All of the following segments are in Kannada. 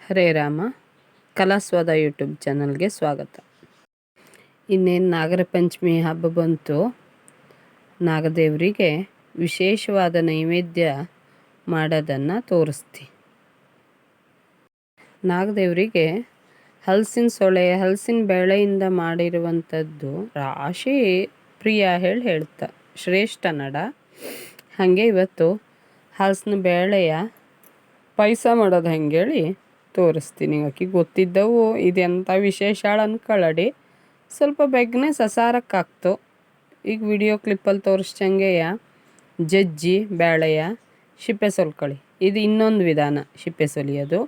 ಹರೇ ರಾಮ. ಕಲಾಸ್ವಾದ ಯೂಟ್ಯೂಬ್ ಚಾನಲ್ಗೆ ಸ್ವಾಗತ. ಇನ್ನೇನು ನಾಗರ ಪಂಚಮಿ ಹಬ್ಬ ಬಂತು. ನಾಗದೇವರಿಗೆ ವಿಶೇಷವಾದ ನೈವೇದ್ಯ ಮಾಡೋದನ್ನು ತೋರಿಸ್ತೀನಿ. ನಾಗದೇವರಿಗೆ ಹಲಸಿನ ಸೊಳೆ, ಹಲಸಿನ ಬೇಳೆಯಿಂದ ಮಾಡಿರುವಂಥದ್ದು ರಾಶಿ ಪ್ರಿಯ ಹೇಳ್ತಾ ಶ್ರೇಷ್ಠ ನಡ. ಹಾಗೆ ಇವತ್ತು ಹಲಸಿನ ಬೇಳೆಯ ಪಾಯಸ ಮಾಡೋದು ಹೇಳಿ ತೋರಿಸ್ತೀನಿ. ಆಕೆ ಗೊತ್ತಿದ್ದವು ಇದೆಂಥ ವಿಶೇಷ ಅನ್ಕೊಳ್ಳಡಿ. ಸ್ವಲ್ಪ ಬೇಗನೆ ಸಸಾರಕ್ಕಾಗ್ತು. ಈಗ ವಿಡಿಯೋ ಕ್ಲಿಪ್ಪಲ್ಲಿ ತೋರಿಸ್ದಂಗೆಯ ಜಜ್ಜಿ ಬೇಳೆಯ ಸಿಪ್ಪೆ ಸೊಲ್ಕೊಳ್ಳಿ. ಇದು ಇನ್ನೊಂದು ವಿಧಾನ ಸಿಪ್ಪೆ ಸೊಲಿಯೋದು.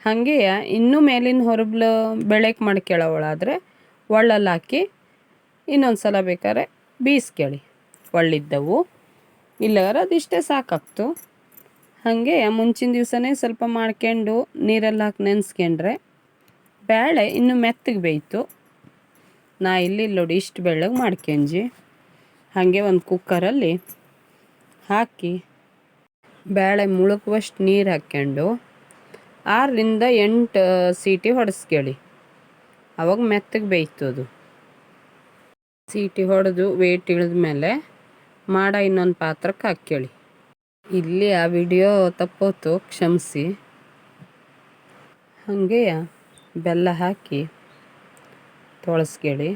ಹಾಗೆ ಇನ್ನೂ ಮೇಲಿನ ಹೊರಬ್ಲು ಬೆಳೆಗೆ ಮಾಡ್ಕೊಳ್ಳೋವಳಾದರೆ ಒಳ್ಳಲ್ಲಿ ಹಾಕಿ ಇನ್ನೊಂದು ಸಲ ಬೇಕಾದ್ರೆ ಬೀಸ್ಕೊಳ್ಳಿ. ಒಳ್ಳಿದ್ದವು ಇಲ್ಲಾರ ಅದಿಷ್ಟೇ ಸಾಕಾಗ್ತು. ಹಾಗೆ ಮುಂಚಿನ ದಿವಸನೇ ಸ್ವಲ್ಪ ಮಾಡ್ಕೊಂಡು ನೀರಲ್ಲಿ ಹಾಕಿ ನೆನೆಸ್ಕೊಂಡ್ರೆ ಬೇಳೆ ಇನ್ನೂ ಮೆತ್ತಗೆ ಬೇಯ್ತು. ನಾ ಇಲ್ಲಿ ನೋಡಿ ಇಷ್ಟು ಬೆಳ್ಳಗೆ ಮಾಡ್ಕೊಂಜಿ. ಹಾಗೆ ಒಂದು ಕುಕ್ಕರಲ್ಲಿ ಹಾಕಿ ಬೇಳೆ ಮುಳುಗುವಷ್ಟು ನೀರು ಹಾಕ್ಕೊಂಡು 6ರಿಂದ 8 ಸೀಟಿ ಹೊಡೆಸ್ಕೊಳ್ಳಿ. ಅವಾಗ ಮೆತ್ತಗೆ ಬೇಯ್ತದು. ಸೀಟಿ ಹೊಡೆದು ವೇಟ್ ಇಳಿದ ಮೇಲೆ ಇನ್ನೊಂದು ಪಾತ್ರಕ್ಕೆ ಹಾಕ್ಕೊಳ್ಳಿ. ಇಲ್ಲಿ ಆ ವಿಡಿಯೋ ತಪ್ಪೋತು, ಕ್ಷಮಿಸಿ. ಹಾಗೆ ಬೆಲ್ಲ ಹಾಕಿ ತೊಳಸ್ಕೊಳ್ಳಿ.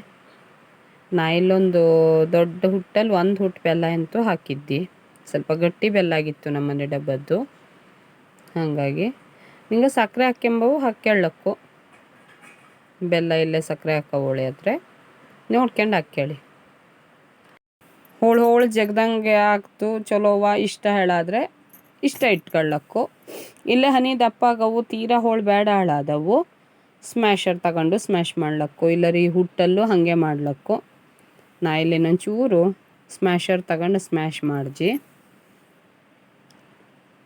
ನಾ ಇಲ್ಲೊಂದು ದೊಡ್ಡ ಹುಟ್ಟಲ್ಲಿ 1 ಹುಟ್ಟು ಬೆಲ್ಲ ಅಂತೂ ಹಾಕಿದ್ದಿ. ಸ್ವಲ್ಪ ಗಟ್ಟಿ ಬೆಲ್ಲ ಆಗಿತ್ತು ನಮ್ಮನೆ ಡಬ್ಬದ್ದು. ಹಾಗಾಗಿ ನಿಂಗೆ ಸಕ್ಕರೆ ಹಾಕ್ಕೊಂಬವು ಹಾಕ್ಕೊಳ್ಳಕ್ಕು. ಬೆಲ್ಲ ಇಲ್ಲೇ ಸಕ್ಕರೆ ಹಾಕೋವಳೆ ಆದರೆ ನೋಡ್ಕೊಂಡು ಹಾಕ್ಕೊಳ್ಳಿ. ಹೋಳು ಜಗ್ದಂಗೆ ಆಗ್ತು ಚಲೋವ ಇಷ್ಟ ಹೇಳಾದರೆ ಇಷ್ಟ ಇಟ್ಕೊಳ್ಳಕ್ಕು. ಇಲ್ಲೇ ಹನಿ ದಪ್ಪಾಗವು ತೀರಾ ಹೋಳು ಬೇಡ ಹಾಳಾದವು ಸ್ಮ್ಯಾಶರ್ ತಗೊಂಡು ಸ್ಮ್ಯಾಶ್ ಮಾಡ್ಲಕ್ಕು. ಇಲ್ಲರಿ ಹುಟ್ಟಲ್ಲೂ ಹಾಗೆ ಮಾಡ್ಲಕ್ಕು. ನಾ ಇಲ್ಲೇನೊಂಚೂರು ಸ್ಮ್ಯಾಶರ್ ತಗೊಂಡು ಸ್ಮ್ಯಾಶ್ ಮಾಡ್ಜಿ.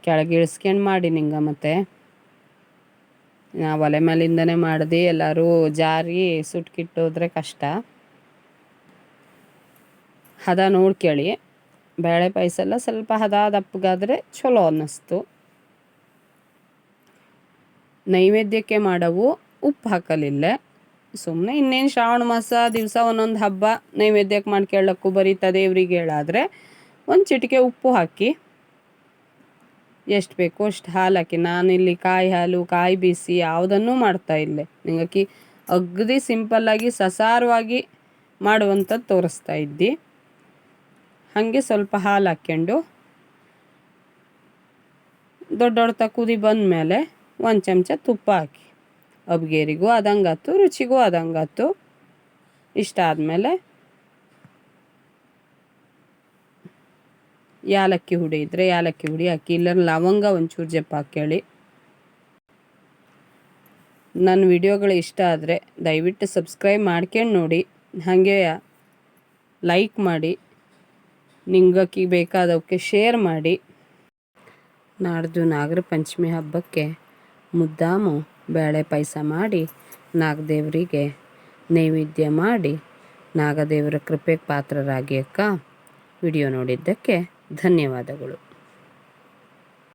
ಕೆಳಗೆ ಇಳಿಸ್ಕೊಂಡು ಮಾಡಿ ನಿಂಗೆ. ಮತ್ತು ನಾವು ಒಲೆ ಮೇಲಿಂದನೇ ಮಾಡ್ದು. ಎಲ್ಲರೂ ಜಾರಿ ಸುಟ್ಕಿಟ್ಟೋದ್ರೆ ಕಷ್ಟ. ಹದ ನೋಡ್ಕೊಳ್ಳಿ. ಬೇಳೆ ಪಾಯಸ ಎಲ್ಲ ಸ್ವಲ್ಪ ಹದ ದಪ್ಪಗಾದರೆ ಚಲೋ ಅನ್ನಿಸ್ತು. ನೈವೇದ್ಯಕ್ಕೆ ಮಾಡವು ಉಪ್ಪು ಹಾಕಲಿಲ್ಲ. ಸುಮ್ಮನೆ ಇನ್ನೇನು ಶ್ರಾವಣ ಮಾಸ ದಿವಸ ಒಂದೊಂದು ಹಬ್ಬ ನೈವೇದ್ಯಕ್ಕೆ ಮಾಡ್ಕೊಳ್ಳಕ್ಕು ಬರೀತಾ ದೇವ್ರಿಗೆ ಹೇಳಾದರೆ ಒಂದು ಚಿಟಿಕೆ ಉಪ್ಪು ಹಾಕಿ ಎಷ್ಟು ಬೇಕೋ ಅಷ್ಟು ಹಾಲು ಹಾಕಿ. ನಾನಿಲ್ಲಿ ಕಾಯಿ ಹಾಲು ಕಾಯಿ ಬೀಸಿ ಯಾವುದನ್ನೂ ಮಾಡ್ತಾ ಇಲ್ಲ. ನಿಂಗೆ ಅಗದಿ ಸಿಂಪಲ್ಲಾಗಿ ಸಸಾರವಾಗಿ ಮಾಡುವಂಥದ್ದು ತೋರಿಸ್ತಾ ಇದ್ದಿ. ಹಾಗೆ ಸ್ವಲ್ಪ ಹಾಲು ಹಾಕ್ಕೊಂಡು ದೊಡ್ಡ ಕುದಿ ಬಂದಮೇಲೆ 1 ಚಮಚ ತುಪ್ಪ ಹಾಕಿ. ಅಬ್ಗೇರಿಗೂ ಆದಂಗಾತು, ರುಚಿಗೂ ಆದಂಗಾತು. ಇಷ್ಟ ಆದಮೇಲೆ ಯಾಲಕ್ಕಿ ಹುಡಿ ಇದ್ದರೆ ಯಾಲಕ್ಕಿ ಹುಡಿ ಹಾಕಿ. ಇಲ್ಲ ಲವಂಗ ಒಂಚೂರು ಜಪ್ಪ ಹಾಕ್ಕೊಳ್ಳಿ. ನನ್ನ ವಿಡಿಯೋಗಳು ಇಷ್ಟ ಆದರೆ ದಯವಿಟ್ಟು ಸಬ್ಸ್ಕ್ರೈಬ್ ಮಾಡ್ಕೊಂಡು ನೋಡಿ. ಹಾಗೆ ಲೈಕ್ ಮಾಡಿ. ನಿಂಗಕ್ಕೆ ಬೇಕಾದವಕ್ಕೆ ಶೇರ್ ಮಾಡಿ. ನಾಡ್ದು ನಾಗರ ಪಂಚಮಿ ಹಬ್ಬಕ್ಕೆ ಮುದ್ದಾಮು ಬೇಳೆ ಪಾಯಸ ಮಾಡಿ ನಾಗದೇವರಿಗೆ ನೈವೇದ್ಯ ಮಾಡಿ ನಾಗದೇವರ ಕೃಪೆಗೆ ಪಾತ್ರರಾಗಿ ಅಕ್ಕ. ವಿಡಿಯೋ ನೋಡಿದ್ದಕ್ಕೆ ಧನ್ಯವಾದಗಳು.